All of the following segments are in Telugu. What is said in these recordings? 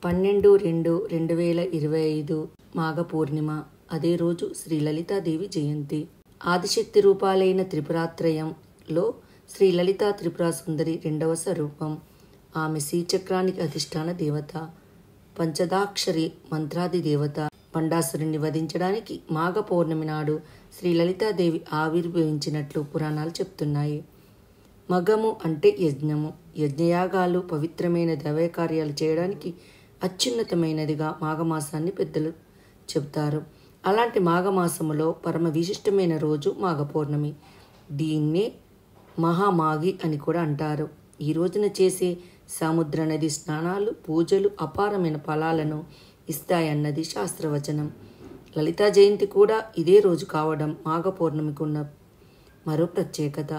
12/2/2025 మాఘ పూర్ణిమ. అదే రోజు శ్రీ లలితాదేవి జయంతి. ఆదిశక్తి రూపాలైన త్రిపురాత్రయంలో శ్రీ లలితా త్రిపురా సుందరి రెండవ స్వరూపం. ఆమె శ్రీచక్రానికి అధిష్టాన దేవత, పంచదాక్షరి మంత్రాది దేవత. భండాసురుణ్ణి వధించడానికి మాఘ పౌర్ణమి నాడు శ్రీ లలితాదేవి ఆవిర్భవించినట్లు పురాణాలు చెప్తున్నాయి. మగము అంటే యజ్ఞము. యజ్ఞయాగాలు, పవిత్రమైన దైవకార్యాలు చేయడానికి అత్యున్నతమైనదిగా మాఘమాసాన్ని పెద్దలు చెబుతారు. అలాంటి మాఘమాసములో పరమ విశిష్టమైన రోజు మాఘ పౌర్ణమి. దీన్నే మహామాఘి అని కూడా అంటారు. ఈ రోజున చేసే సముద్ర నది స్నానాలు, పూజలు అపారమైన ఫలాలను ఇస్తాయన్నది శాస్త్రవచనం. లలితా జయంతి కూడా ఇదే రోజు కావడం మాఘ పౌర్ణమికి ఉన్న మరో ప్రత్యేకత.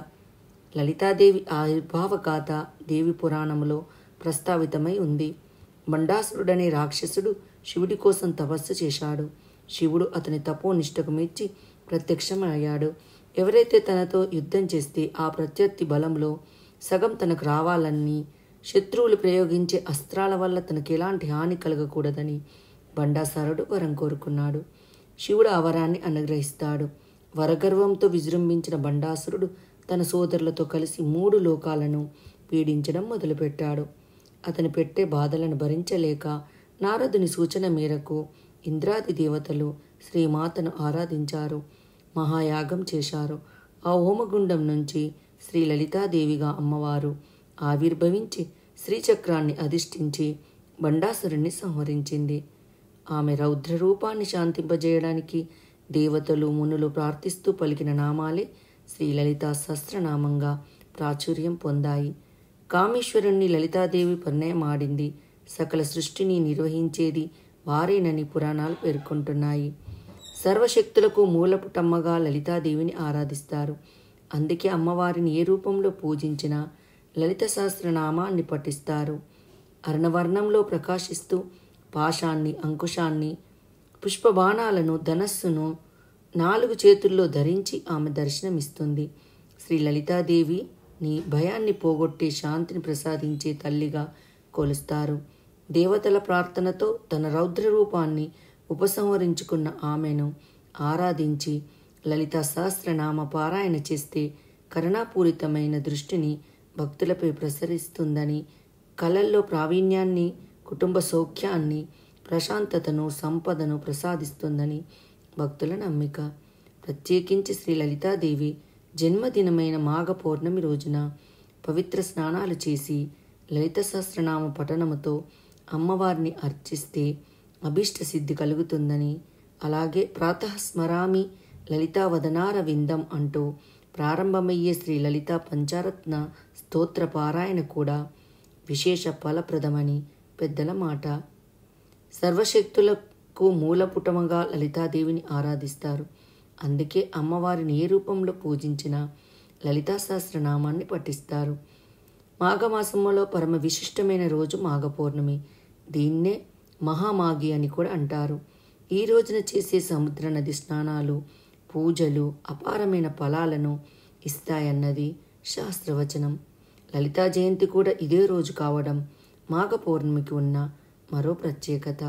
లలితాదేవి ఆవిర్భావ గాథ దేవి పురాణములో ప్రస్తావితమై ఉంది. భండాసురుడనే రాక్షసుడు శివుడి కోసం తపస్సు చేశాడు. శివుడు అతని తపోనిష్టకు మెచ్చి ప్రత్యక్షమయ్యాడు. ఎవరైతే తనతో యుద్ధం చేస్తే ఆ ప్రత్యర్థి బలంలో సగం తనకు రావాలని, శత్రువులు ప్రయోగించే అస్త్రాల వల్ల తనకు ఎలాంటి హాని కలగకూడదని భండాసురుడు వరం కోరుకున్నాడు. శివుడు ఆ వరాన్ని అనుగ్రహిస్తాడు. వరగర్వంతో విజృంభించిన భండాసురుడు తన సోదరులతో కలిసి 3 లోకాలను పీడించడం మొదలుపెట్టాడు. అతను పెట్టే బాధలను భరించలేక నారదుని సూచన మేరకు ఇంద్రాది దేవతలు శ్రీమాతను ఆరాధించారు, మహాయాగం చేశారు. ఆ హోమగుండం నుంచి శ్రీ లలితాదేవిగా అమ్మవారు ఆవిర్భవించి శ్రీచక్రాన్ని అధిష్ఠించి భండాసురుణ్ణి సంహరించింది. ఆమె రౌద్ర రూపాన్ని శాంతింపజేయడానికి దేవతలు, మునులు ప్రార్థిస్తూ పలికిన నామాలే శ్రీ లలితా సహస్రనామంగా ప్రాచుర్యం పొందాయి. కామేశ్వరుణ్ణి లలితాదేవి పరిణయమాడింది. సకల సృష్టిని నిర్వహించేది వారేనని పురాణాలు పేర్కొంటున్నాయి. సర్వశక్తులకు మూలపుటమ్మగా లలితాదేవిని ఆరాధిస్తారు. అందుకే అమ్మవారిని ఏ రూపంలో పూజించినా లలిత సహస్రనామాన్ని పఠిస్తారు. అర్ణవర్ణంలో ప్రకాశిస్తూ పాశాన్ని, అంకుశాన్ని, పుష్పబాణాలను, ధనస్సును 4 చేతుల్లో ధరించి ఆమె దర్శనమిస్తుంది. శ్రీ లలితాదేవిని భయాన్ని పోగొట్టి శాంతిని ప్రసాదించే తల్లిగా కొలుస్తారు. దేవతల ప్రార్థనతో తన రౌద్ర రూపాన్ని ఉపసంహరించుకున్న ఆమెను ఆరాధించి లలితా సహస్రనామ పారాయణ చేస్తే కరుణాపూరితమైన దృష్టిని భక్తులపై ప్రసరిస్తుందని, కళల్లో ప్రావీణ్యాన్ని, కుటుంబ సౌఖ్యాన్ని, ప్రశాంతతను, సంపదను ప్రసాదిస్తుందని భక్తుల నమ్మిక. ప్రత్యేకించి శ్రీ లలితాదేవి జన్మదినమైన మాఘ పౌర్ణమి రోజున పవిత్ర స్నానాలు చేసి లలిత సహస్రనామ పఠనముతో అమ్మవారిని అర్చిస్తే అభీష్ట సిద్ధి కలుగుతుందని, అలాగే ప్రాతః స్మరామి లలితా వదనార విందం అంటూ ప్రారంభమయ్యే శ్రీ లలితా పంచారత్న స్తోత్ర పారాయణ కూడా విశేష ఫలప్రదమని పెద్దల మాట. సర్వశక్తులకు మూలపుటముగా లలితాదేవిని ఆరాధిస్తారు. అందుకే అమ్మవారిని ఏ రూపంలో పూజించినా లలితా సహస్రనామాన్ని పఠిస్తారు. మాఘమాసంలో పరమ విశిష్టమైన రోజు మాఘ పౌర్ణమి. దీన్నే మహామాఘి అని కూడా అంటారు. ఈ రోజున చేసే సముద్ర నది స్నానాలు, పూజలు అపారమైన ఫలాలను ఇస్తాయన్నది శాస్త్రవచనం. లలితా జయంతి కూడా ఇదే రోజు కావడం మాఘ పౌర్ణమికి ఉన్న మరో ప్రత్యేకత.